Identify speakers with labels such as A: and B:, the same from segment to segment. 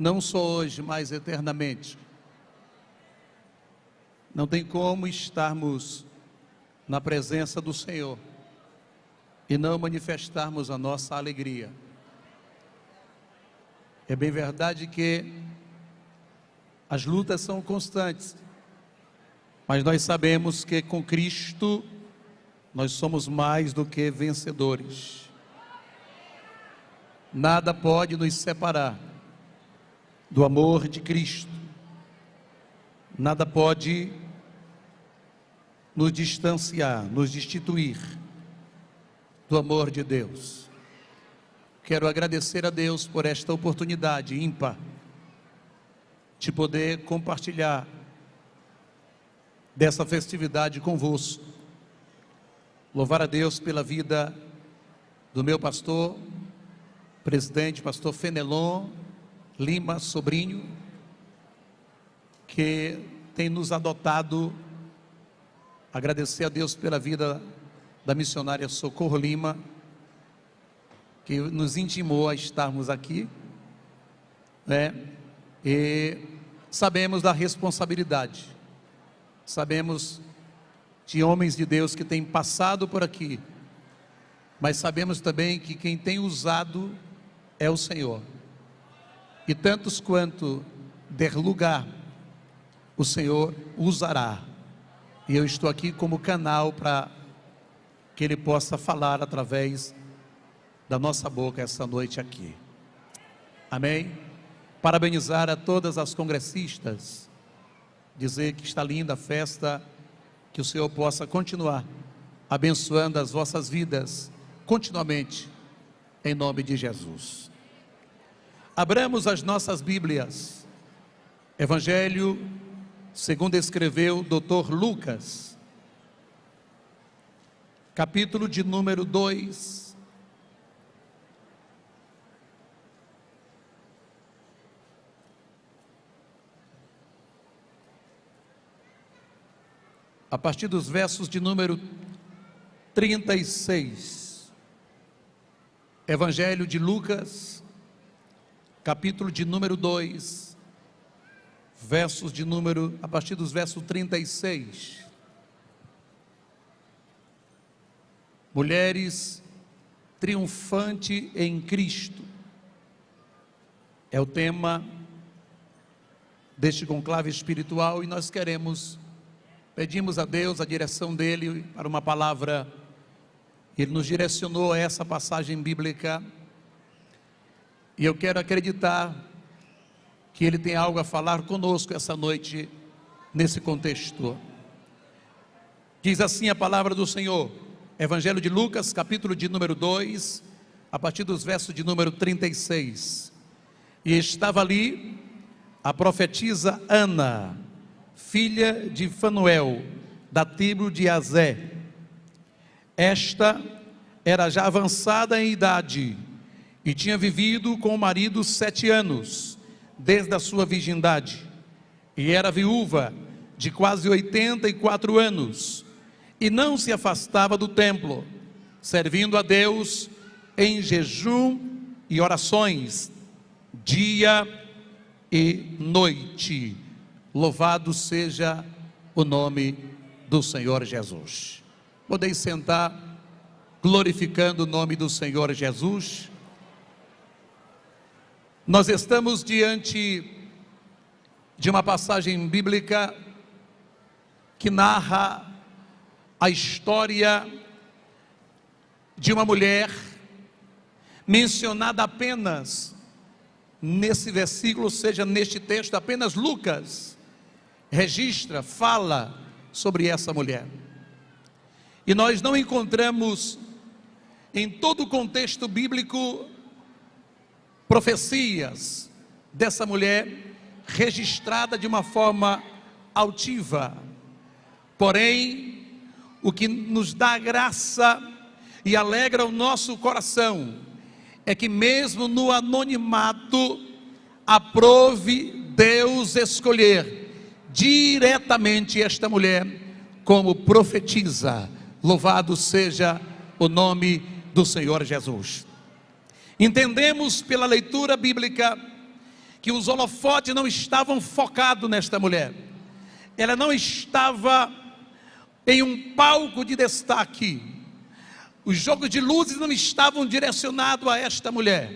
A: não só hoje, mas eternamente. Não tem como estarmos na presença do Senhor e não manifestarmos a nossa alegria. É bem verdade que as lutas são constantes, mas nós sabemos que com Cristo nós somos mais do que vencedores. Nada pode nos separar do amor de Cristo. Nada pode nos distanciar, nos destituir do amor de Deus. Quero agradecer a Deus por esta oportunidade ímpar de poder compartilhar dessa festividade convosco. Louvar a Deus pela vida do meu pastor, presidente, pastor Fenelon Lima Sobrinho, que tem nos adotado. Agradecer a Deus pela vida da missionária Socorro Lima, que nos intimou a estarmos aqui, né? E sabemos da responsabilidade, sabemos de homens de Deus que têm passado por aqui, mas sabemos também que quem tem usado é o Senhor, e tantos quanto der lugar, o Senhor usará, e eu estou aqui como canal para que Ele possa falar através da nossa boca essa noite aqui. Amém? Parabenizar a todas as congressistas, dizer que está linda a festa, que o Senhor possa continuar abençoando as vossas vidas continuamente, em nome de Jesus. Abramos as nossas Bíblias, Evangelho segundo escreveu o Dr. Lucas, capítulo de número 2, a partir dos versos de número 36, Evangelho de Lucas, capítulo de número 2, a partir dos versos 36. Mulheres triunfante em Cristo, é o tema deste conclave espiritual, e nós pedimos a Deus a direção dEle para uma palavra. Ele nos direcionou a essa passagem bíblica, e eu quero acreditar que Ele tem algo a falar conosco essa noite, nesse contexto. Diz assim a palavra do Senhor, Evangelho de Lucas, capítulo de número 2, a partir dos versos de número 36. E estava ali a profetisa Ana, filha de Fanuel, da tribo de Azé. Esta era já avançada em idade, e tinha vivido com o marido 7 anos, desde a sua virgindade, e era viúva de quase 84 anos, e não se afastava do templo, servindo a Deus em jejum e orações, dia e noite. Louvado seja o nome do Senhor Jesus. Podeis sentar, glorificando o nome do Senhor Jesus. Nós estamos diante de uma passagem bíblica que narra a história de uma mulher mencionada apenas nesse versículo, ou seja, neste texto. Apenas Lucas registra, fala sobre essa mulher, e nós não encontramos em todo o contexto bíblico profecias dessa mulher registrada de uma forma altiva. Porém, o que nos dá graça e alegra o nosso coração é que mesmo no anonimato aprove Deus escolher diretamente esta mulher como profetisa. Louvado seja o nome do Senhor Jesus. Entendemos pela leitura bíblica que os holofotes não estavam focados nesta mulher. Ela não estava em um palco de destaque. Os jogos de luzes não estavam direcionados a esta mulher.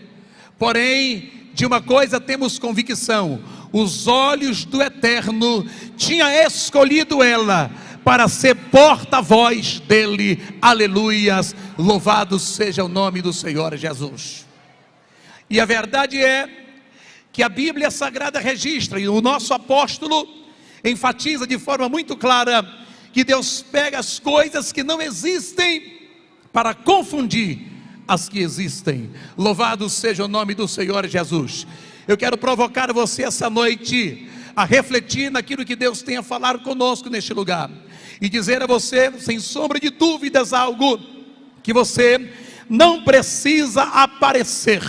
A: Porém, de uma coisa temos convicção: os olhos do Eterno tinham escolhido ela para ser porta-voz dele. Aleluias, louvado seja o nome do Senhor Jesus. E a verdade é que a Bíblia Sagrada registra, e o nosso apóstolo enfatiza de forma muito clara, que Deus pega as coisas que não existem para confundir as que existem. Louvado seja o nome do Senhor Jesus. Eu quero provocar você essa noite a refletir naquilo que Deus tem a falar conosco neste lugar, e dizer a você, sem sombra de dúvidas, algo que você não precisa aparecer,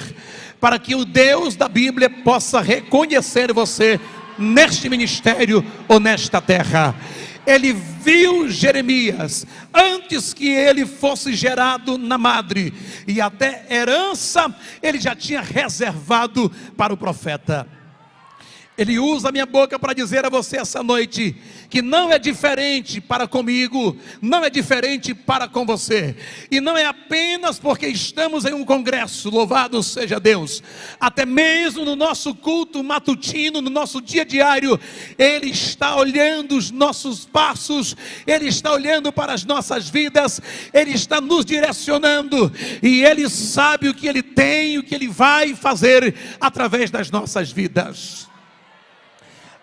A: para que o Deus da Bíblia possa reconhecer você neste ministério ou nesta terra. Ele viu Jeremias antes que ele fosse gerado na madre, e até herança ele já tinha reservado para o profeta. Ele usa a minha boca para dizer a você essa noite, que não é diferente para comigo, não é diferente para com você, e não é apenas porque estamos em um congresso, louvado seja Deus, até mesmo no nosso culto matutino, no nosso dia diário, Ele está olhando os nossos passos, Ele está olhando para as nossas vidas, Ele está nos direcionando, e Ele sabe o que Ele tem, o que Ele vai fazer através das nossas vidas.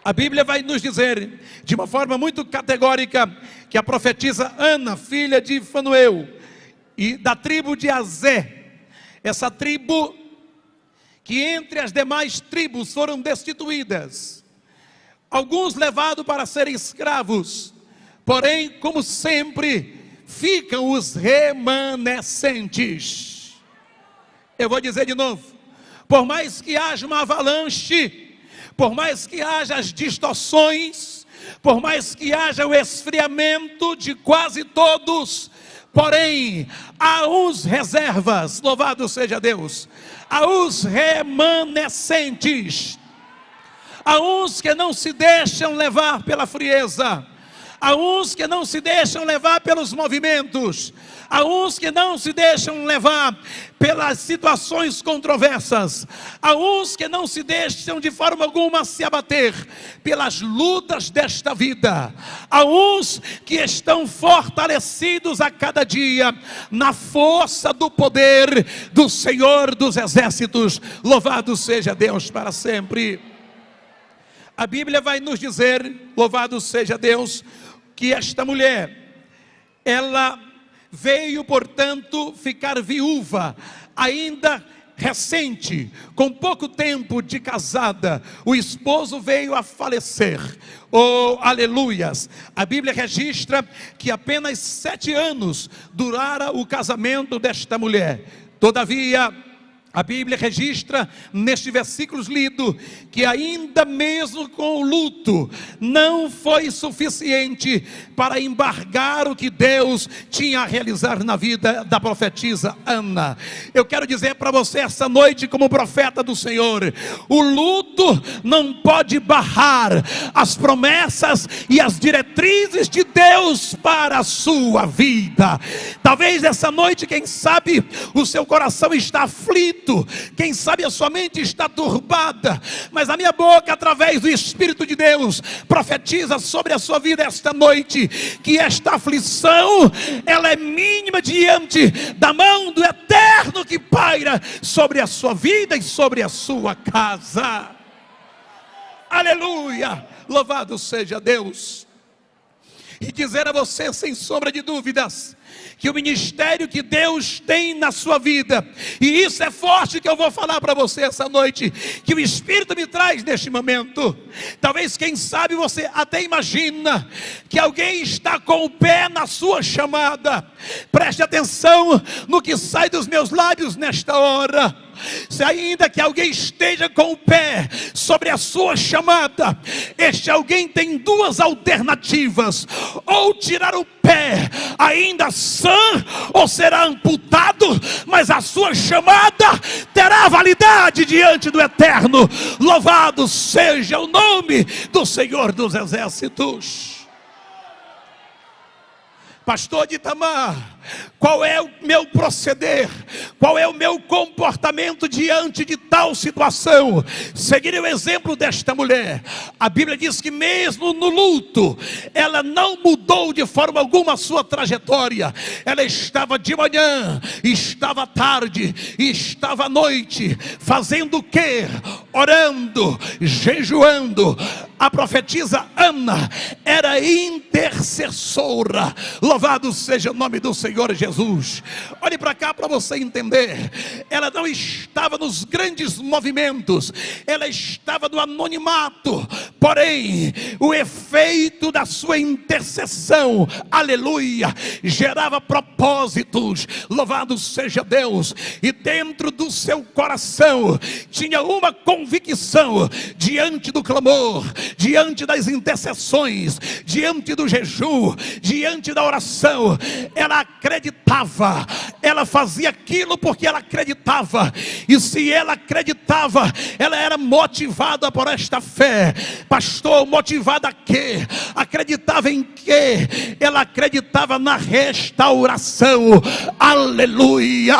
A: A Bíblia vai nos dizer, de uma forma muito categórica, que a profetisa Ana, filha de Fanuel, e da tribo de Azé, essa tribo que entre as demais tribos foram destituídas, alguns levados para serem escravos, porém, como sempre, ficam os remanescentes. Eu vou dizer de novo: por mais que haja uma avalanche, por mais que haja as distorções, por mais que haja o esfriamento de quase todos, porém, há uns reservas, louvado seja Deus, há uns remanescentes, há uns que não se deixam levar pela frieza, há uns que não se deixam levar pelos movimentos, há uns que não se deixam levar pelas situações controversas, há uns que não se deixam de forma alguma se abater pelas lutas desta vida, há uns que estão fortalecidos a cada dia na força do poder do Senhor dos Exércitos. Louvado seja Deus para sempre. A Bíblia vai nos dizer, louvado seja Deus, que esta mulher, ela veio, portanto, ficar viúva, ainda recente, com pouco tempo de casada, o esposo veio a falecer. Oh, aleluias! A Bíblia registra que apenas 7 anos durara o casamento desta mulher. Todavia, a Bíblia registra, nestes versículos lidos, que ainda mesmo com o luto, não foi suficiente para embargar o que Deus tinha a realizar na vida da profetisa Ana. Eu quero dizer para você essa noite, como profeta do Senhor, o luto não pode barrar as promessas e as diretrizes de Deus para a sua vida. Talvez essa noite, quem sabe, o seu coração está aflito, quem sabe a sua mente está turbada, mas a minha boca, através do Espírito de Deus, profetiza sobre a sua vida esta noite, que esta aflição, ela é mínima diante da mão do Eterno que paira sobre a sua vida e sobre a sua casa. Aleluia, louvado seja Deus. E dizer a você, sem sombra de dúvidas, que o ministério que Deus tem na sua vida, e isso é forte que eu vou falar para você essa noite, que o Espírito me traz neste momento. Talvez, quem sabe, você até imagina que alguém está com o pé na sua chamada. Preste atenção no que sai dos meus lábios nesta hora. Se ainda que alguém esteja com o pé sobre a sua chamada, este alguém tem duas alternativas: ou tirar o pé ainda sã, ou será amputado, mas a sua chamada terá validade diante do Eterno. Louvado seja o nome do Senhor dos Exércitos. Pastor de Itamar, qual é o meu proceder? Qual é o meu comportamento diante de tal situação? Seguirei o exemplo desta mulher. A Bíblia diz que mesmo no luto, ela não mudou de forma alguma a sua trajetória. Ela estava de manhã, estava à tarde, estava à noite, fazendo o quê? Orando, jejuando. A profetisa Ana era intercessora. Louvado seja o nome do Senhor Jesus. Olhe para cá para você entender. Ela não estava nos grandes movimentos, ela estava no anonimato. Porém, o efeito da sua intercessão, aleluia, gerava propósitos. Louvado seja Deus. E dentro do seu coração tinha uma convicção diante do clamor, diante das intercessões, diante do jejum, diante da oração. Ela acreditava, ela fazia aquilo porque ela acreditava. E se ela acreditava, ela era motivada por esta fé. Pastor, motivada a quê? Acreditava em quê? Ela acreditava na restauração. Aleluia!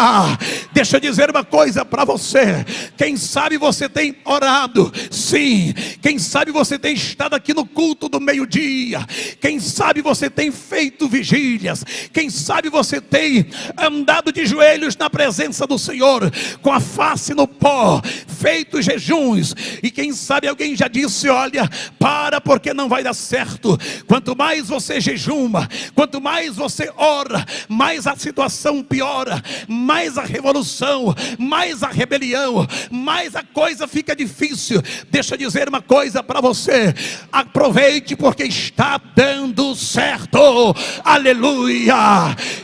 A: Deixa eu dizer uma coisa para você. Quem sabe você tem orado, sim. Quem sabe você tem estado aqui no culto do meio-dia. Quem sabe você tem feito vigílias. Quem sabe você tem andado de joelhos na presença do Senhor, com a face no pó, feito jejuns. E quem sabe alguém já disse: olha, para, porque não vai dar certo. Quanto mais você jejuma, quanto mais você ora, mais a situação piora, mais a revolução, mais a rebelião, mais a coisa fica difícil. Deixa eu dizer uma coisa para você: aproveite, porque está dando certo. Aleluia!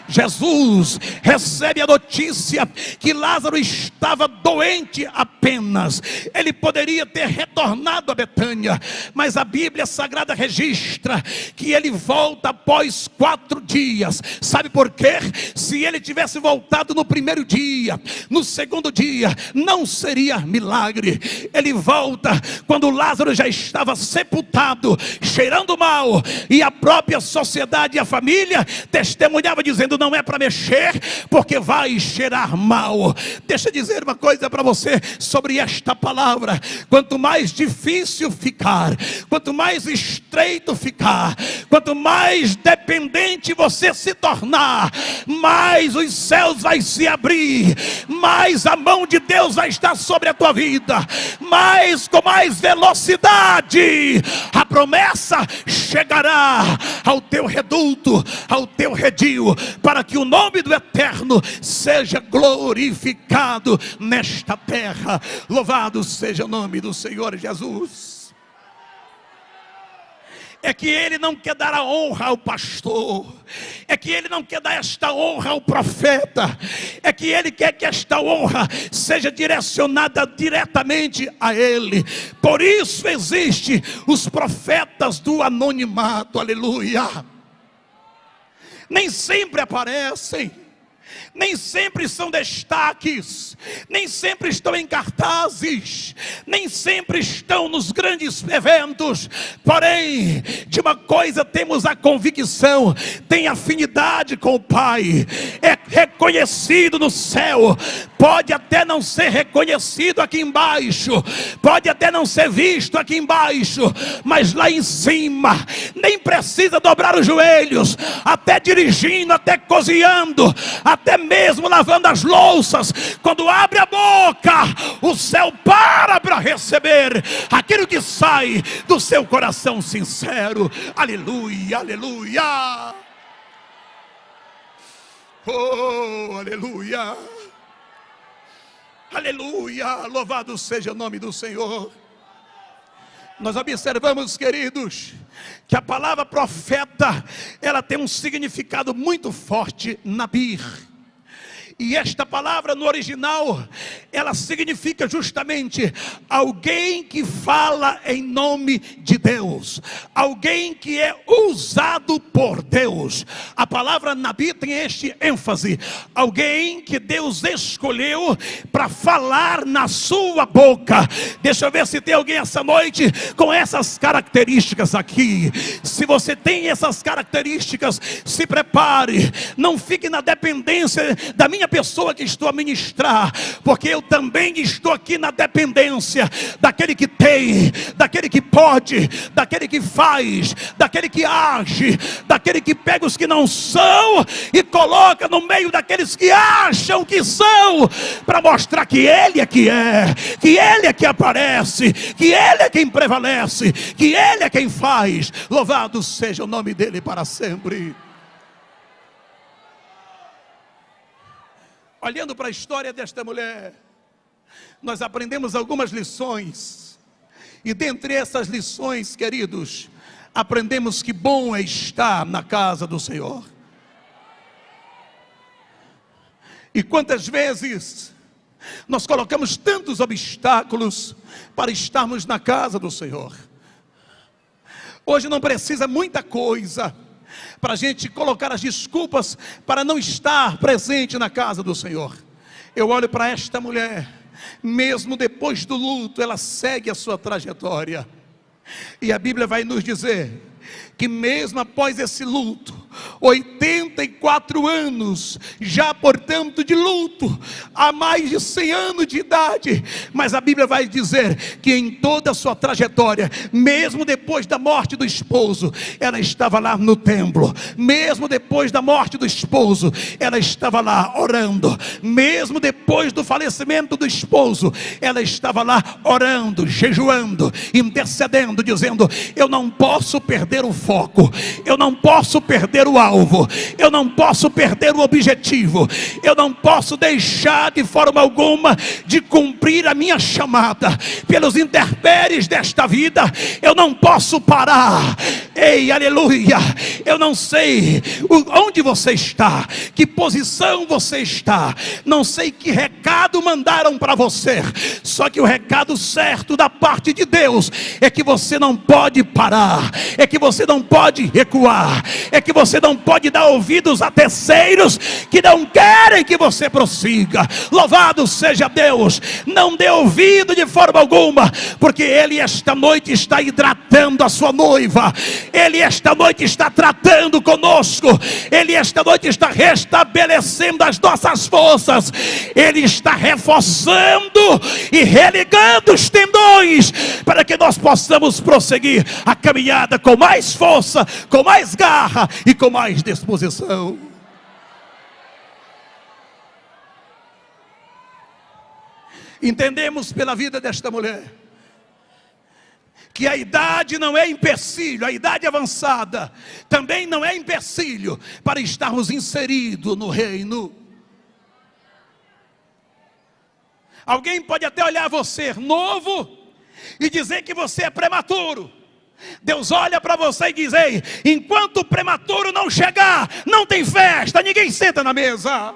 A: Jesus recebe a notícia que Lázaro estava doente apenas. Ele poderia ter retornado a Betânia, mas a Bíblia Sagrada registra que ele volta após 4 dias. Sabe por quê? Se ele tivesse voltado no primeiro dia, no segundo dia, não seria milagre. Ele volta quando Lázaro já estava sepultado, cheirando mal, e a própria sociedade e a família testemunhava dizendo: não é para mexer, porque vai cheirar mal. Deixa eu dizer uma coisa para você sobre esta palavra: quanto mais difícil ficar, quanto mais estreito ficar, quanto mais dependente você se tornar, mais os céus vai se abrir, mais a mão de Deus vai estar sobre a tua vida, mais, com mais velocidade, a promessa chegará ao teu reduto, ao teu redil, para que o nome do Eterno seja glorificado nesta terra. Louvado seja o nome do Senhor Jesus. É que ele não quer dar a honra ao pastor, é que ele não quer dar esta honra ao profeta, é que ele quer que esta honra seja direcionada diretamente a ele. Por isso existem os profetas do anonimato. Aleluia! Nem sempre aparecem, nem sempre são destaques, nem sempre estão em cartazes, nem sempre estão nos grandes eventos. Porém, de uma coisa temos a convicção: tem afinidade com o Pai, é reconhecido no céu. Pode até não ser reconhecido aqui embaixo, pode até não ser visto aqui embaixo, mas lá em cima nem precisa dobrar os joelhos, até dirigindo, até cozinhando, até mesmo lavando as louças, quando abre a boca, o céu para receber aquilo que sai do seu coração sincero. Aleluia, aleluia. Oh, aleluia. Aleluia, louvado seja o nome do Senhor. Nós observamos, queridos, que a palavra profeta, ela tem um significado muito forte na Bíblia. E esta palavra no original, ela significa justamente alguém que fala em nome de Deus, alguém que é usado por Deus. A palavra Nabi tem este ênfase: alguém que Deus escolheu para falar na sua boca. Deixa eu ver se tem alguém essa noite com essas características aqui. Se você tem essas características, se prepare, não fique na dependência da minha pessoa que estou a ministrar, porque eu também estou aqui na dependência daquele que tem, daquele que pode, daquele que faz, daquele que age, daquele que pega os que não são e coloca no meio daqueles que acham que são, para mostrar que Ele é que Ele é que aparece, que Ele é quem prevalece, que Ele é quem faz. Louvado seja o nome dEle para sempre. Olhando para a história desta mulher, nós aprendemos algumas lições. E dentre essas lições, queridos, aprendemos que bom é estar na casa do Senhor. E quantas vezes nós colocamos tantos obstáculos para estarmos na casa do Senhor. Hoje não precisa muita coisa para a gente colocar as desculpas para não estar presente na casa do Senhor. Eu olho para esta mulher, mesmo depois do luto, ela segue a sua trajetória. E a Bíblia vai nos dizer que mesmo após esse luto, 84 anos, já portanto de luto, há mais de 100 anos de idade, mas a Bíblia vai dizer que em toda a sua trajetória, mesmo depois da morte do esposo, ela estava lá no templo. Mesmo depois da morte do esposo, ela estava lá orando. Mesmo depois do falecimento do esposo, ela estava lá orando, jejuando, intercedendo, dizendo: eu não posso perder o foco, eu não posso perder o alvo, eu não posso perder o objetivo, eu não posso deixar de forma alguma de cumprir a minha chamada. Pelos intempéries desta vida, eu não posso parar. Ei, aleluia. Eu não sei onde você está, que posição você está, não sei que recado mandaram para você, só que o recado certo da parte de Deus é que você não pode parar, é que você não pode recuar, é que você não pode dar ouvidos a terceiros que não querem que você prossiga. Louvado seja Deus. Não dê ouvido de forma alguma, porque Ele esta noite está hidratando a sua noiva, Ele esta noite está tratando conosco, Ele esta noite está restabelecendo as nossas forças, Ele está reforçando e religando os tendões, para que nós possamos prosseguir a caminhada com mais força, com mais garra e com mais disposição. Entendemos pela vida desta mulher que a idade não é empecilho, a idade avançada também não é empecilho para estarmos inseridos no reino. Alguém pode até olhar você novo e dizer que você é prematuro. Deus olha para você e diz: ei, enquanto o prematuro não chegar, não tem festa, ninguém senta na mesa.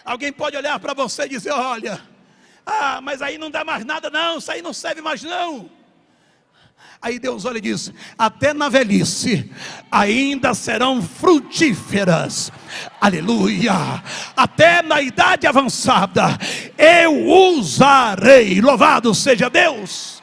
A: Alguém pode olhar para você e dizer: olha, mas aí não dá mais nada não, isso aí não serve mais não. Aí Deus olha e diz: até na velhice ainda serão frutíferas. Aleluia. Até na idade avançada eu usarei. Louvado seja Deus.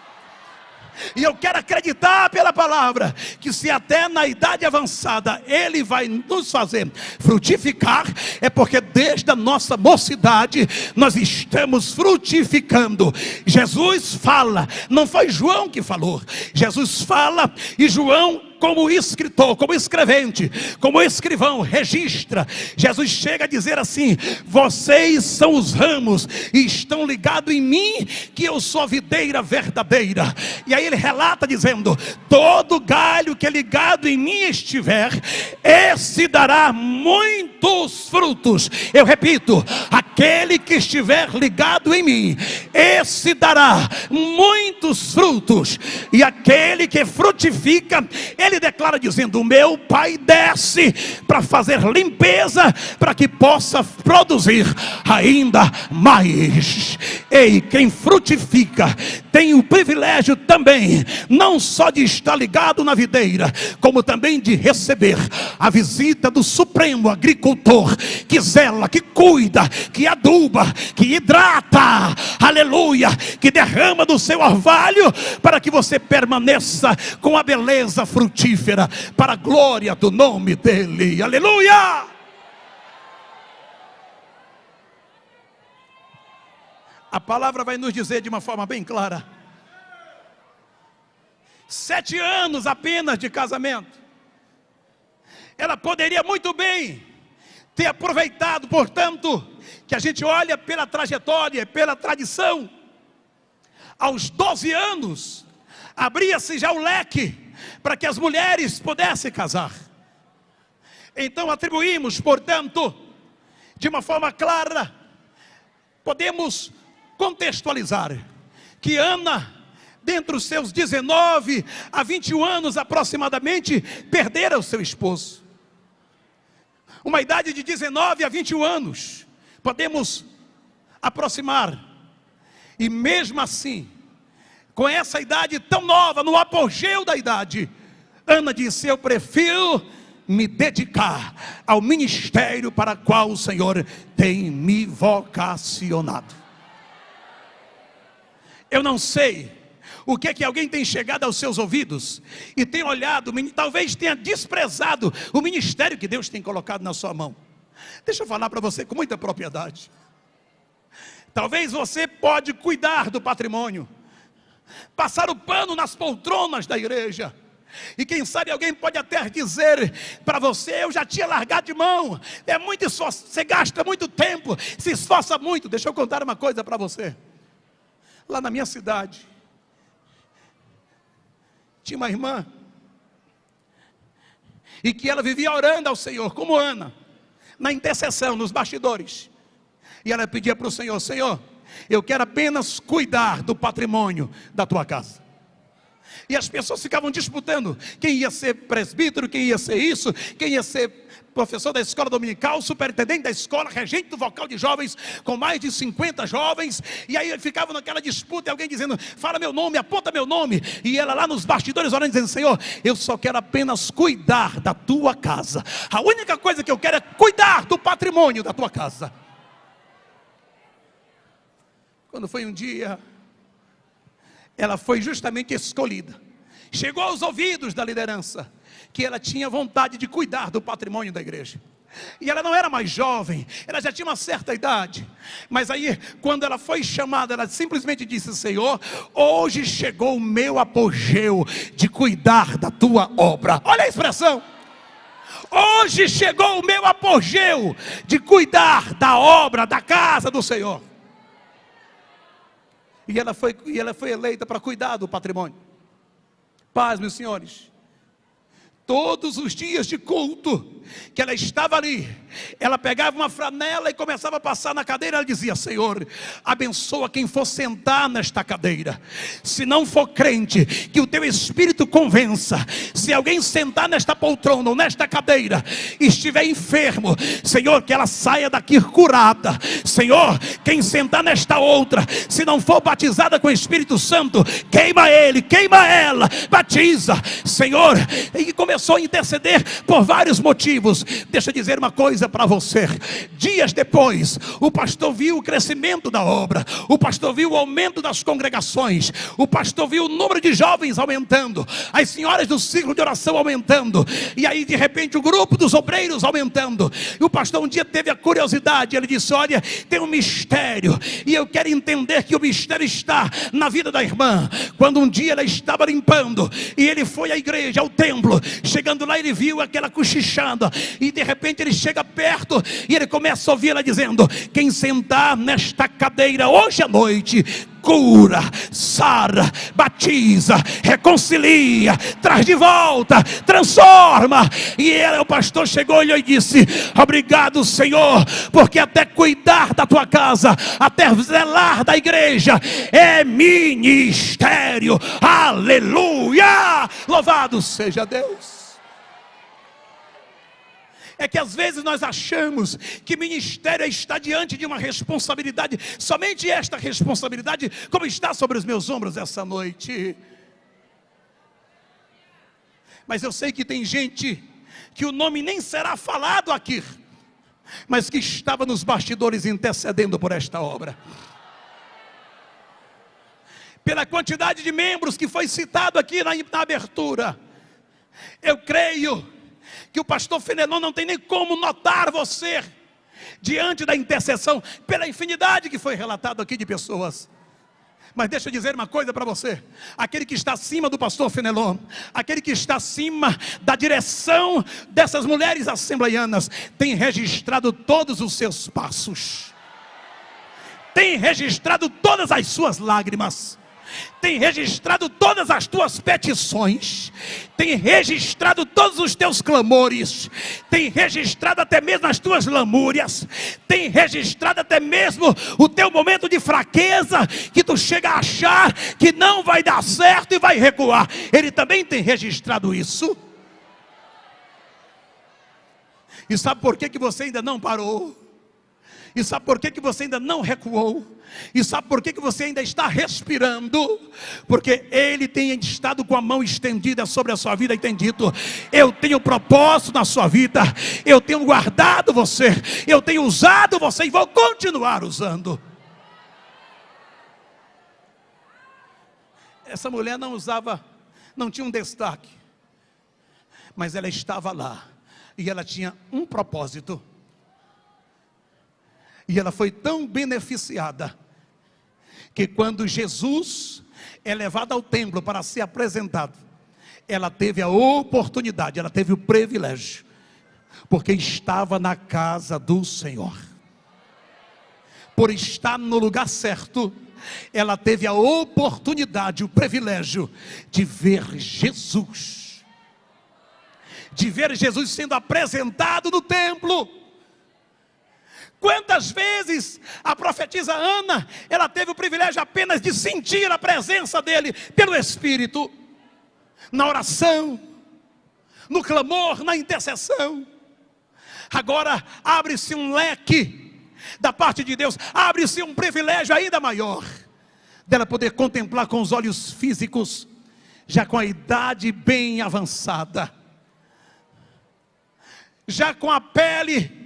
A: E eu quero acreditar pela palavra que se até na idade avançada Ele vai nos fazer frutificar, é porque desde a nossa mocidade nós estamos frutificando. Jesus fala, não foi João que falou, Jesus fala e João, como escritor, como escrevente, como escrivão, registra. Jesus chega a dizer assim: vocês são os ramos e estão ligados em mim, que eu sou a videira verdadeira. E aí ele relata dizendo: todo galho que ligado em mim estiver, esse dará muitos frutos. Eu repito: aquele que estiver ligado em mim, esse dará muitos frutos. E aquele que frutifica, ele declara dizendo: o meu Pai desce para fazer limpeza, para que possa produzir ainda mais. Ei, quem frutifica tem o privilégio também, não só de estar ligado na videira, como também de receber a visita do Supremo Agricultor, que zela, que cuida, que aduba, que hidrata, aleluia, que derrama do seu orvalho, para que você permaneça com a beleza frutífera, para a glória do nome dele, aleluia. A palavra vai nos dizer de uma forma bem clara: 7 anos apenas de casamento, ela poderia muito bem ter aproveitado. Portanto, que a gente olha pela trajetória, pela tradição, aos 12 anos, abria-se já o leque para que as mulheres pudessem casar. Então atribuímos, portanto, de uma forma clara, podemos contextualizar que Ana, dentre os seus 19 a 21 anos aproximadamente, perdera o seu esposo. Uma idade de 19 a 21 anos, podemos aproximar. E mesmo assim, com essa idade tão nova, no apogeu da idade, Ana disse: eu prefiro me dedicar ao ministério para o qual o Senhor tem me vocacionado. Eu não sei o que é que alguém tem chegado aos seus ouvidos e tem olhado, talvez tenha desprezado o ministério que Deus tem colocado na sua mão. Deixa eu falar para você com muita propriedade. Talvez você pode cuidar do patrimônio, passar o pano nas poltronas da igreja, e quem sabe alguém pode até dizer para você: eu já tinha largado de mão, é muito esforço, você gasta muito tempo, se esforça muito. Deixa eu contar uma coisa para você. Lá na minha cidade, tinha uma irmã, e que ela vivia orando ao Senhor, como Ana, na intercessão, nos bastidores. E ela pedia para o Senhor: Senhor, eu quero apenas cuidar do patrimônio da tua casa. E as pessoas ficavam disputando quem ia ser presbítero, quem ia ser isso, quem ia ser professor da escola dominical, superintendente da escola, regente do vocal de jovens, com mais de 50 jovens. E aí ficavam naquela disputa, e alguém dizendo: fala meu nome, aponta meu nome. E ela lá nos bastidores orando, dizendo: Senhor, eu só quero apenas cuidar da tua casa. A única coisa que eu quero é cuidar do patrimônio da tua casa. Quando foi um dia, ela foi justamente escolhida. Chegou aos ouvidos da liderança que ela tinha vontade de cuidar do patrimônio da igreja. E ela não era mais jovem, ela já tinha uma certa idade. Mas aí, quando ela foi chamada, ela simplesmente disse: Senhor, hoje chegou o meu apogeu de cuidar da tua obra. Olha a expressão: hoje chegou o meu apogeu de cuidar da obra, da casa do Senhor. E ela foi eleita para cuidar do patrimônio. Paz, meus senhores. Todos os dias de culto que ela estava ali, ela pegava uma flanela e começava a passar na cadeira. Ela dizia: Senhor, abençoa quem for sentar nesta cadeira. Se não for crente, que o teu Espírito convença. Se alguém sentar nesta poltrona ou nesta cadeira e estiver enfermo, Senhor, que ela saia daqui curada. Senhor, quem sentar nesta outra, se não for batizada com o Espírito Santo, queima ele, queima ela, batiza, Senhor. E começou a interceder por vários motivos. Deixa eu dizer uma coisa para você. Dias depois, o pastor viu o crescimento da obra, o pastor viu o aumento das congregações, o pastor viu o número de jovens aumentando, as senhoras do ciclo de oração aumentando, e aí de repente o grupo dos obreiros aumentando. E o pastor um dia teve a curiosidade, ele disse: olha, tem um mistério, e eu quero entender que o mistério está na vida da irmã. Quando um dia ela estava limpando, e ele foi à igreja, ao templo, chegando lá ele viu aquela cochichando, sentada, e de repente ele chega perto e ele começa a ouvir ela dizendo: quem sentar nesta cadeira hoje à noite cura, sara, batiza, reconcilia, traz de volta, transforma. E o pastor chegou, olhou e disse: obrigado, Senhor, porque até cuidar da tua casa, até zelar da igreja é ministério. Aleluia, louvado seja Deus. É que às vezes nós achamos que ministério é estar diante de uma responsabilidade, somente esta responsabilidade, como está sobre os meus ombros essa noite. Mas eu sei que tem gente que o nome nem será falado aqui, mas que estava nos bastidores intercedendo por esta obra. Pela quantidade de membros que foi citado aqui na abertura, eu creio que o pastor Fenelon não tem nem como notar você diante da intercessão, pela infinidade que foi relatado aqui de pessoas. Mas deixa eu dizer uma coisa para você: aquele que está acima do pastor Fenelon, aquele que está acima da direção dessas mulheres assembleianas, tem registrado todos os seus passos, tem registrado todas as suas lágrimas, tem registrado todas as tuas petições, tem registrado todos os teus clamores, tem registrado até mesmo as tuas lamúrias, tem registrado até mesmo o teu momento de fraqueza, que tu chega a achar que não vai dar certo e vai recuar. Ele também tem registrado isso. E sabe por que você ainda não parou? E sabe por que você ainda não recuou? E sabe por que você ainda está respirando? Porque Ele tem estado com a mão estendida sobre a sua vida e tem dito: eu tenho propósito na sua vida, eu tenho guardado você, eu tenho usado você e vou continuar usando. Essa mulher não tinha um destaque, mas ela estava lá, e ela tinha um propósito. E ela foi tão beneficiada, que quando Jesus é levado ao templo para ser apresentado, ela teve a oportunidade, ela teve o privilégio, porque estava na casa do Senhor. Por estar no lugar certo, ela teve a oportunidade, o privilégio de ver Jesus. De ver Jesus sendo apresentado no templo. Quantas vezes a profetisa Ana, ela teve o privilégio apenas de sentir a presença dele pelo Espírito, na oração, no clamor, na intercessão. Agora abre-se um leque da parte de Deus, abre-se um privilégio ainda maior, dela poder contemplar com os olhos físicos, já com a idade bem avançada, já com a pele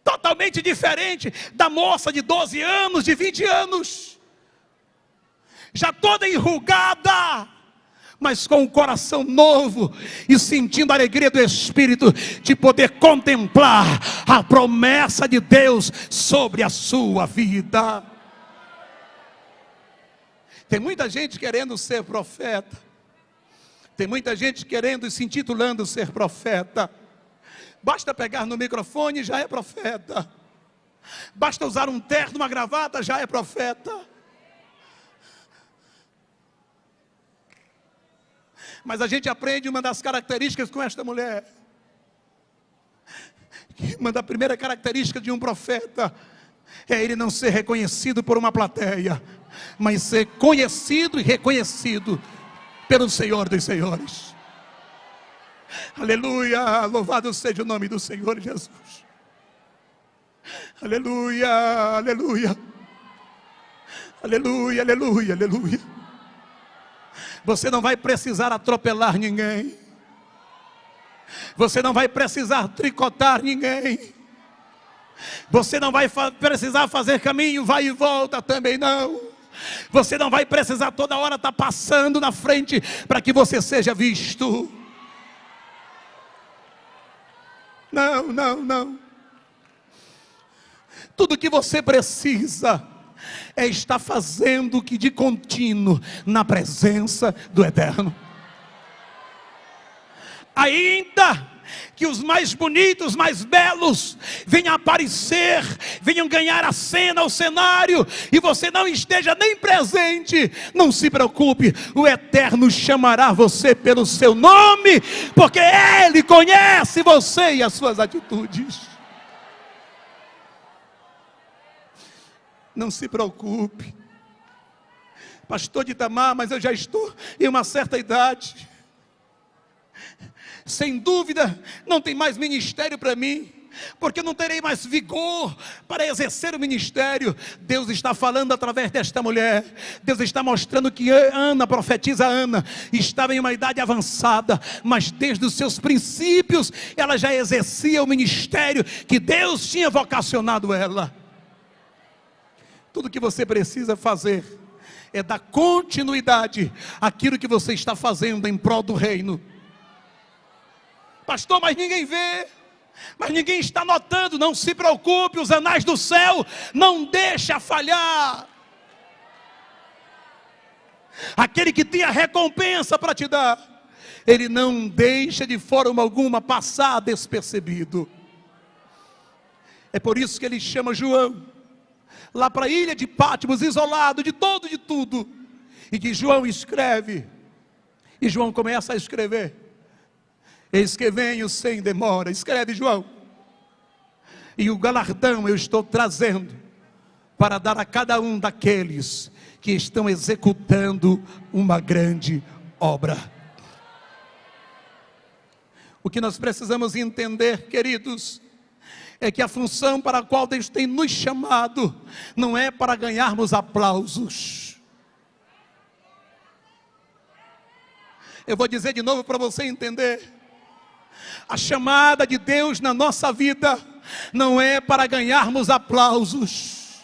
A: totalmente diferente da moça de 12 anos, de 20 anos, já toda enrugada, mas com um coração novo e sentindo a alegria do Espírito de poder contemplar a promessa de Deus sobre a sua vida. Tem muita gente querendo ser profeta, tem muita gente querendo e se intitulando ser profeta. Basta pegar no microfone, já é profeta. Basta usar um terno, uma gravata, já é profeta. Mas a gente aprende uma das características com esta mulher. Uma da primeira característica de um profeta é ele não ser reconhecido por uma plateia, mas ser conhecido e reconhecido pelo Senhor dos Senhores. Aleluia, louvado seja o nome do Senhor Jesus. Aleluia, aleluia. Aleluia, aleluia, aleluia. Você não vai precisar atropelar ninguém. Você não vai precisar tricotar ninguém. Você não vai precisar fazer caminho, vai e volta também não. Você não vai precisar toda hora estar passando na frente para que você seja visto. Não, não, não. Tudo que você precisa é estar fazendo o que de contínuo na presença do Eterno. Ainda que os mais bonitos, mais belos venham aparecer, venham ganhar a cena, o cenário, e você não esteja nem presente. Não se preocupe, o Eterno chamará você pelo seu nome, porque Ele conhece você e as suas atitudes. Não se preocupe, pastor de Itamar, mas eu já estou em uma certa idade. Sem dúvida, não tem mais ministério para mim, porque eu não terei mais vigor para exercer o ministério. Deus está falando através desta mulher. Deus está mostrando que Ana, profetisa Ana, estava em uma idade avançada, mas desde os seus princípios, ela já exercia o ministério que Deus tinha vocacionado ela. Tudo que você precisa fazer é dar continuidade àquilo que você está fazendo em prol do reino. Pastor, mas ninguém vê, mas ninguém está notando. Não se preocupe, os anais do céu não deixa falhar. Aquele que tem a recompensa para te dar, ele não deixa de forma alguma passar despercebido. É por isso que ele chama João lá para a ilha de Patmos, isolado de tudo, e que João escreve, e João começa a escrever: eis que venho sem demora. Escreve, João, e o galardão eu estou trazendo para dar a cada um daqueles que estão executando uma grande obra. O que nós precisamos entender, queridos, é que a função para a qual Deus tem nos chamado não é para ganharmos aplausos. Eu vou dizer de novo para você entender: a chamada de Deus na nossa vida não é para ganharmos aplausos.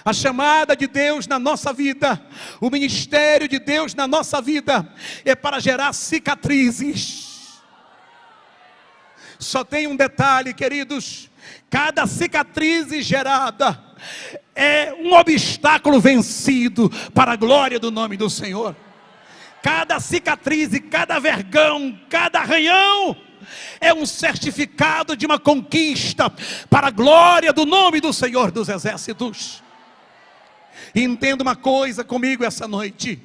A: A chamada de Deus na nossa vida, o ministério de Deus na nossa vida, é para gerar cicatrizes. Só tem um detalhe, queridos: cada cicatriz gerada é um obstáculo vencido para a glória do nome do Senhor. Cada cicatriz, cada vergão, cada arranhão é um certificado de uma conquista para a glória do nome do Senhor dos Exércitos. E entenda uma coisa comigo essa noite: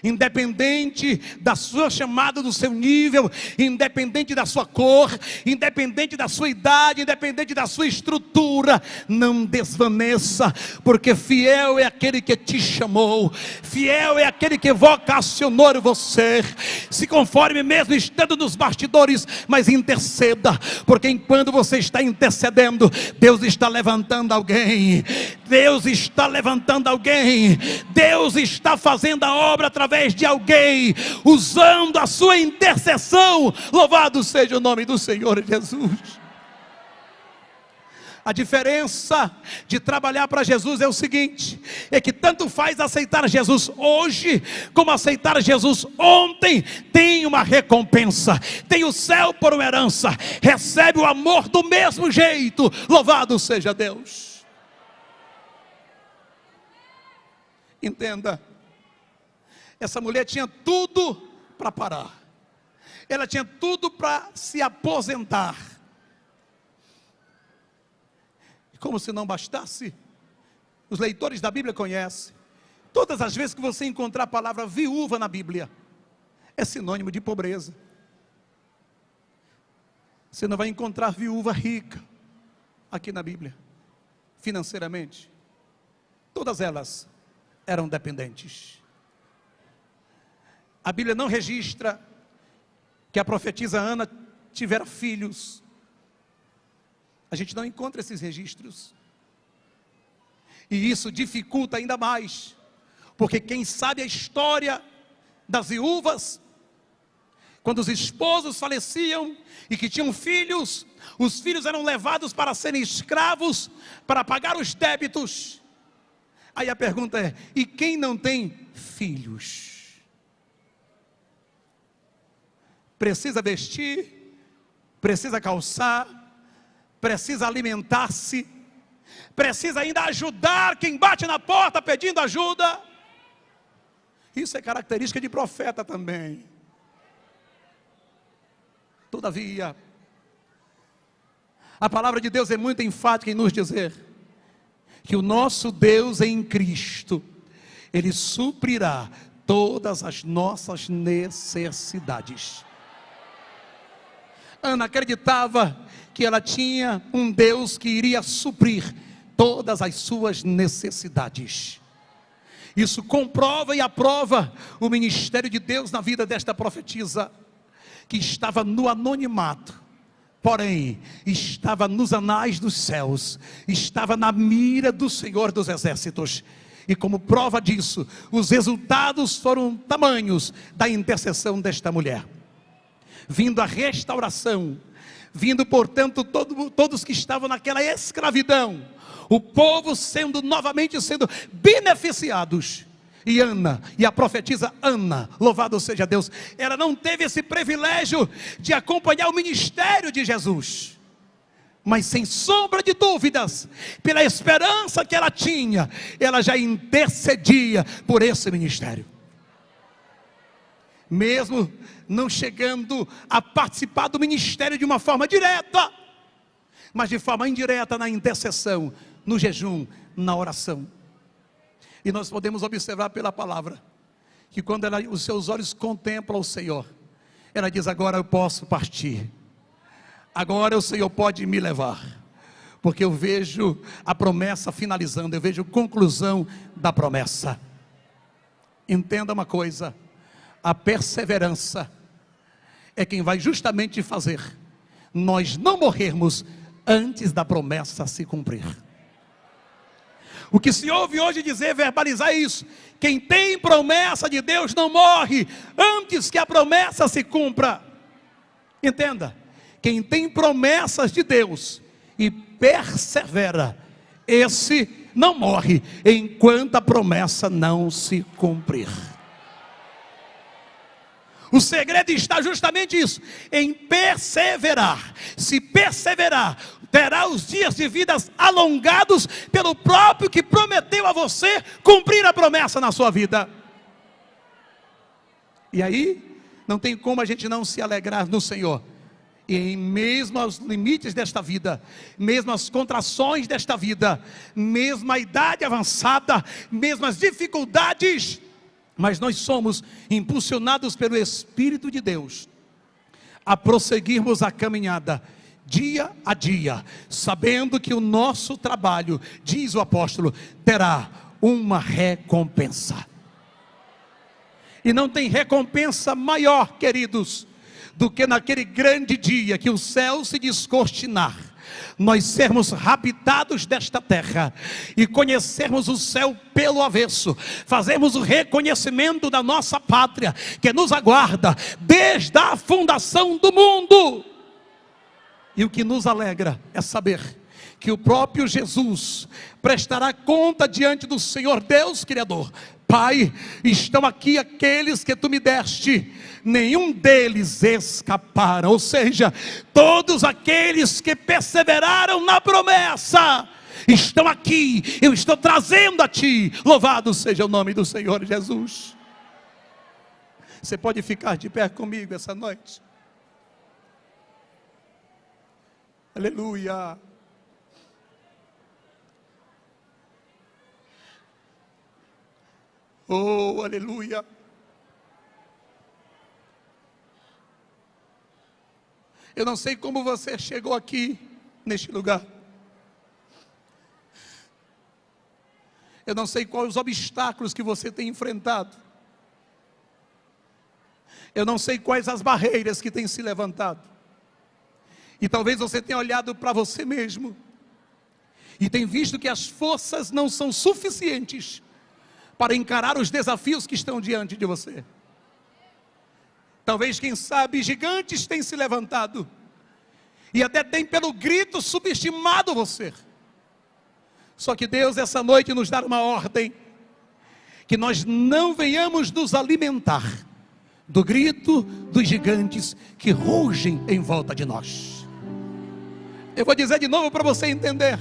A: independente da sua chamada, do seu nível, independente da sua cor, independente da sua idade, independente da sua estrutura, não desvaneça, porque fiel é aquele que te chamou, fiel é aquele que vocacionou você. Se conforme mesmo estando nos bastidores, mas interceda, porque enquanto você está intercedendo, Deus está levantando alguém, Deus está levantando alguém, Deus está fazendo a obra através de alguém, usando a sua intercessão. Louvado seja o nome do Senhor Jesus. A diferença de trabalhar para Jesus é o seguinte: é que tanto faz aceitar Jesus hoje, como aceitar Jesus ontem, tem uma recompensa, tem o céu por uma herança, recebe o amor do mesmo jeito. Louvado seja Deus. Entenda, essa mulher tinha tudo para parar, ela tinha tudo para se aposentar. Como se não bastasse, os leitores da Bíblia conhecem, todas as vezes que você encontrar a palavra viúva na Bíblia, é sinônimo de pobreza. Você não vai encontrar viúva rica aqui na Bíblia, financeiramente. Todas elas eram dependentes. A Bíblia não registra que a profetisa Ana tivera filhos. A gente não encontra esses registros. E isso dificulta ainda mais, porque quem sabe a história das viúvas, quando os esposos faleciam e que tinham filhos, os filhos eram levados para serem escravos, para pagar os débitos. Aí a pergunta é: e quem não tem filhos? Precisa vestir, precisa calçar, precisa alimentar-se, precisa ainda ajudar quem bate na porta pedindo ajuda. Isso é característica de profeta também. Todavia, a palavra de Deus é muito enfática em nos dizer que o nosso Deus em Cristo, Ele suprirá todas as nossas necessidades. Ana acreditava que ela tinha um Deus que iria suprir todas as suas necessidades. Isso comprova e aprova o ministério de Deus na vida desta profetisa, que estava no anonimato, porém estava nos anais dos céus, estava na mira do Senhor dos Exércitos. E como prova disso, os resultados foram tamanhos da intercessão desta mulher. Vindo a restauração, vindo portanto todos que estavam naquela escravidão, o povo novamente sendo beneficiados. E Ana, e a profetisa Ana, louvado seja Deus, ela não teve esse privilégio de acompanhar o ministério de Jesus, mas sem sombra de dúvidas, pela esperança que ela tinha, ela já intercedia por esse ministério. Mesmo não chegando a participar do ministério de uma forma direta, mas de forma indireta na intercessão, no jejum, na oração. E nós podemos observar pela palavra, que quando os seus olhos contemplam o Senhor, ela diz: agora eu posso partir, agora o Senhor pode me levar, porque eu vejo a promessa finalizando, eu vejo a conclusão da promessa. Entenda uma coisa, a perseverança é quem vai justamente fazer nós não morrermos antes da promessa se cumprir. O que se ouve hoje dizer, verbalizar isso: quem tem promessa de Deus não morre antes que a promessa se cumpra. Entenda, quem tem promessas de Deus e persevera, esse não morre enquanto a promessa não se cumprir. O segredo está justamente isso, em perseverar. Se perseverar, terá os dias de vida alongados pelo próprio que prometeu a você cumprir a promessa na sua vida. E aí, não tem como a gente não se alegrar no Senhor. E em mesmo aos limites desta vida, mesmo as contrações desta vida, mesmo a idade avançada, mesmo as dificuldades, mas nós somos impulsionados pelo Espírito de Deus a prosseguirmos a caminhada dia a dia, sabendo que o nosso trabalho, diz o apóstolo, terá uma recompensa. E não tem recompensa maior, queridos, do que naquele grande dia que o céu se descortinar, nós sermos raptados desta terra e conhecermos o céu pelo avesso, fazermos o reconhecimento da nossa pátria que nos aguarda desde a fundação do mundo. E o que nos alegra é saber que o próprio Jesus prestará conta diante do Senhor Deus Criador. Pai, estão aqui aqueles que tu me deste, nenhum deles escaparam. Ou seja, todos aqueles que perseveraram na promessa estão aqui, eu estou trazendo a ti. Louvado seja o nome do Senhor Jesus. Você pode ficar de pé comigo essa noite? Aleluia. Oh, aleluia. Eu não sei como você chegou aqui, neste lugar. Eu não sei quais os obstáculos que você tem enfrentado. Eu não sei quais as barreiras que têm se levantado. E talvez você tenha olhado para você mesmo e tem visto que as forças não são suficientes para encarar os desafios que estão diante de você. Talvez, quem sabe, gigantes têm se levantado e até tem pelo grito subestimado você. Só que Deus essa noite nos dá uma ordem, que nós não venhamos nos alimentar do grito dos gigantes que rugem em volta de nós. Eu vou dizer de novo para você entender.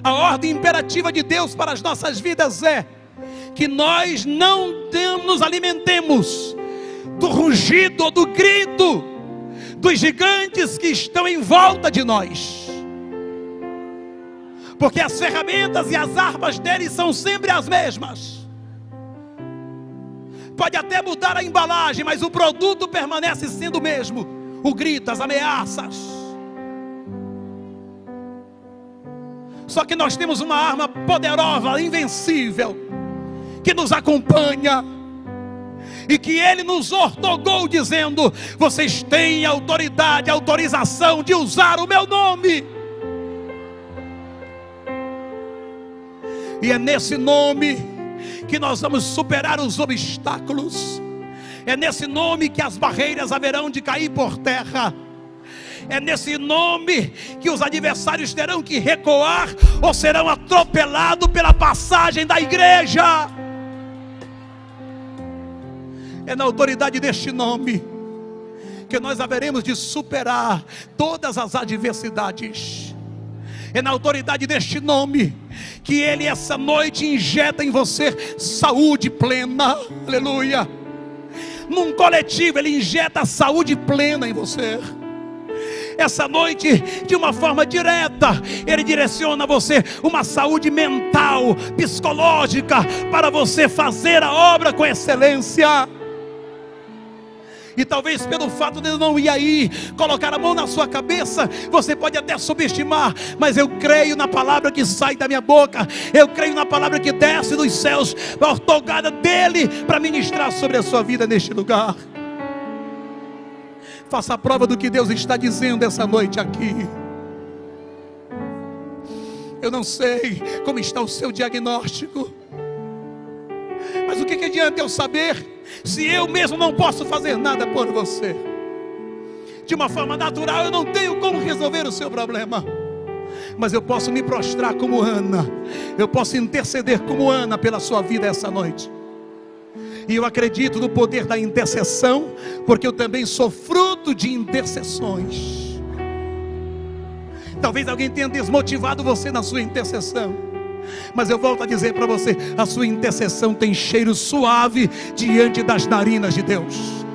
A: A ordem imperativa de Deus para as nossas vidas é que nós não nos alimentemos do rugido ou do grito dos gigantes que estão em volta de nós, porque as ferramentas e as armas dele são sempre as mesmas. Pode até mudar a embalagem, mas o produto permanece sendo o mesmo: o grito, as ameaças. Só que nós temos uma arma poderosa, invencível, que nos acompanha, e que ele nos ortogou dizendo: vocês têm autoridade, autorização de usar o meu nome. E é nesse nome que nós vamos superar os obstáculos. É nesse nome que as barreiras haverão de cair por terra. É nesse nome que os adversários terão que recuar ou serão atropelados pela passagem da igreja. É na autoridade deste nome que nós haveremos de superar todas as adversidades. É na autoridade deste nome que ele essa noite injeta em você saúde plena. Aleluia. Num coletivo ele injeta saúde plena em você. Essa noite, de uma forma direta, ele direciona a você uma saúde mental, psicológica, para você fazer a obra com excelência. E talvez pelo fato de eu não ir aí colocar a mão na sua cabeça, você pode até subestimar, mas eu creio na palavra que sai da minha boca. Eu creio na palavra que desce dos céus, a ortogada dele para ministrar sobre a sua vida neste lugar. Faça a prova do que Deus está dizendo essa noite aqui. Eu não sei como está o seu diagnóstico, mas o que adianta eu saber se eu mesmo não posso fazer nada por você? De uma forma natural eu não tenho como resolver o seu problema, mas eu posso me prostrar como Ana. Eu posso interceder como Ana pela sua vida essa noite. E eu acredito no poder da intercessão, porque eu também sou fruto de intercessões. Talvez alguém tenha desmotivado você na sua intercessão, mas eu volto a dizer para você: a sua intercessão tem cheiro suave diante das narinas de Deus.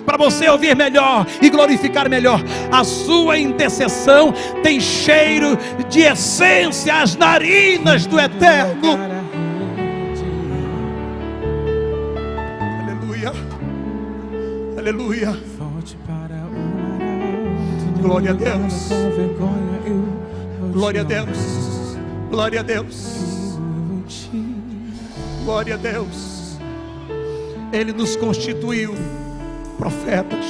A: Para você ouvir melhor e glorificar melhor, a sua intercessão tem cheiro de essência às narinas do Eterno. Aleluia. Glória a Deus. Glória a Deus. Glória a Deus. Glória a Deus. Ele nos constituiu profetas.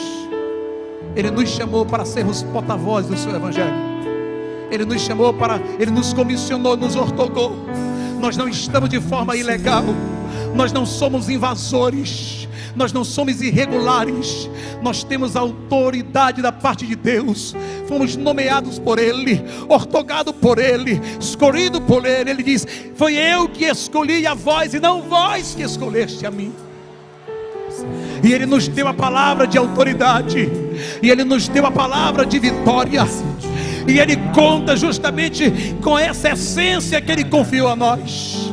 A: Ele nos chamou para sermos porta-voz do seu evangelho. Ele nos chamou ele nos comissionou, nos ortogou. Nós não estamos de forma ilegal. Nós não somos invasores. Nós não somos irregulares. Nós temos autoridade da parte de Deus. Fomos nomeados por Ele, ortogados por Ele, escolhidos por Ele. Ele diz: foi eu que escolhi a vós, e não vós que escolheste a mim. E Ele nos deu a palavra de autoridade, e Ele nos deu a palavra de vitória. E Ele conta justamente com essa essência que Ele confiou a nós.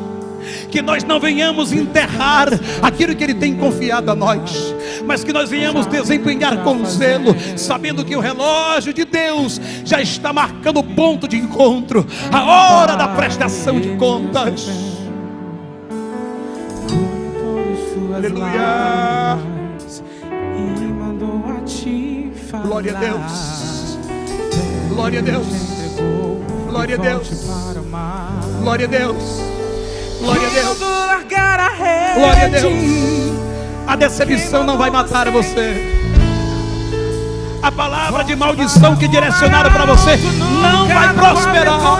A: Que nós não venhamos enterrar aquilo que Ele tem confiado a nós, mas que nós venhamos desempenhar com zelo, sabendo que o relógio de Deus já está marcando o ponto de encontro, a hora da prestação de contas. Aleluia. Glória a Deus. Glória a Deus. Glória a Deus. Glória a Deus. Glória a Deus. Glória a Deus. A decepção não vai matar você. A palavra de maldição que direcionaram para você não vai prosperar.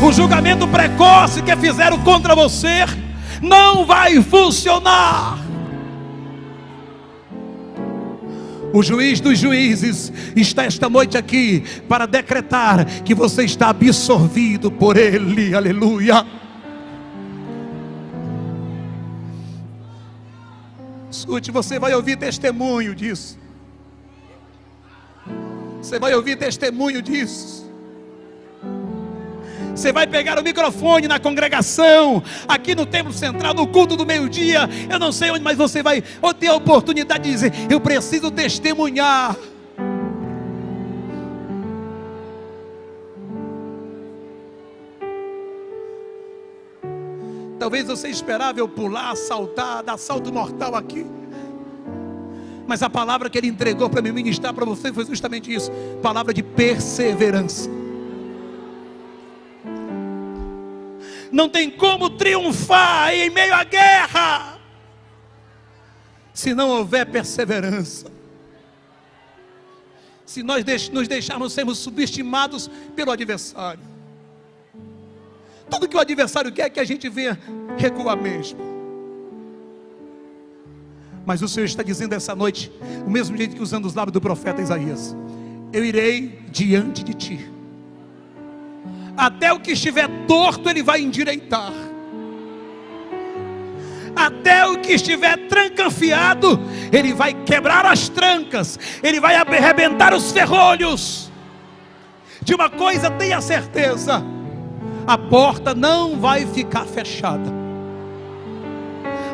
A: O julgamento precoce que fizeram contra você não vai funcionar. O juiz dos juízes está esta noite aqui para decretar que você está absorvido por Ele. Aleluia. Escute, você vai ouvir testemunho disso. Você vai ouvir testemunho disso. Você vai pegar o microfone na congregação, aqui no templo central, no culto do meio-dia, eu não sei onde, mas você vai ter a oportunidade de dizer: eu preciso testemunhar. Talvez você esperava eu pular, saltar, dar salto mortal aqui, mas a palavra que Ele entregou para me ministrar para você foi justamente isso, palavra de perseverança. Não tem como triunfar em meio à guerra se não houver perseverança. Se nós nos deixarmos sermos subestimados pelo adversário. Tudo que o adversário quer é que a gente venha recuar mesmo. Mas o Senhor está dizendo essa noite, o mesmo jeito que usando os lábios do profeta Isaías: eu irei diante de ti. Até o que estiver torto Ele vai endireitar. Até o que estiver trancanfiado Ele vai quebrar as trancas. Ele vai arrebentar os ferrolhos. De uma coisa tenha certeza: a porta não vai ficar fechada.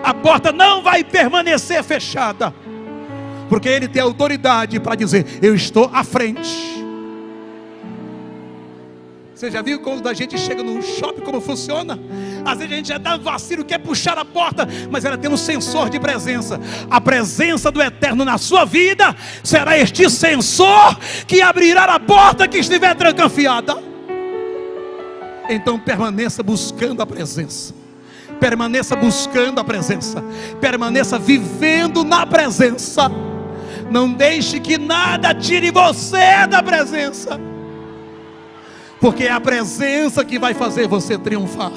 A: A porta não vai permanecer fechada, porque Ele tem autoridade para dizer: eu estou à frente. Você já viu quando a gente chega no shopping como funciona? Às vezes a gente já dá vacilo, quer puxar a porta, mas ela tem um sensor de presença. A presença do Eterno na sua vida será este sensor que abrirá a porta que estiver trancanfiada. Então permaneça buscando a presença. Permaneça buscando a presença. Permaneça vivendo na presença. Não deixe que nada tire você da presença, porque é a presença que vai fazer você triunfar.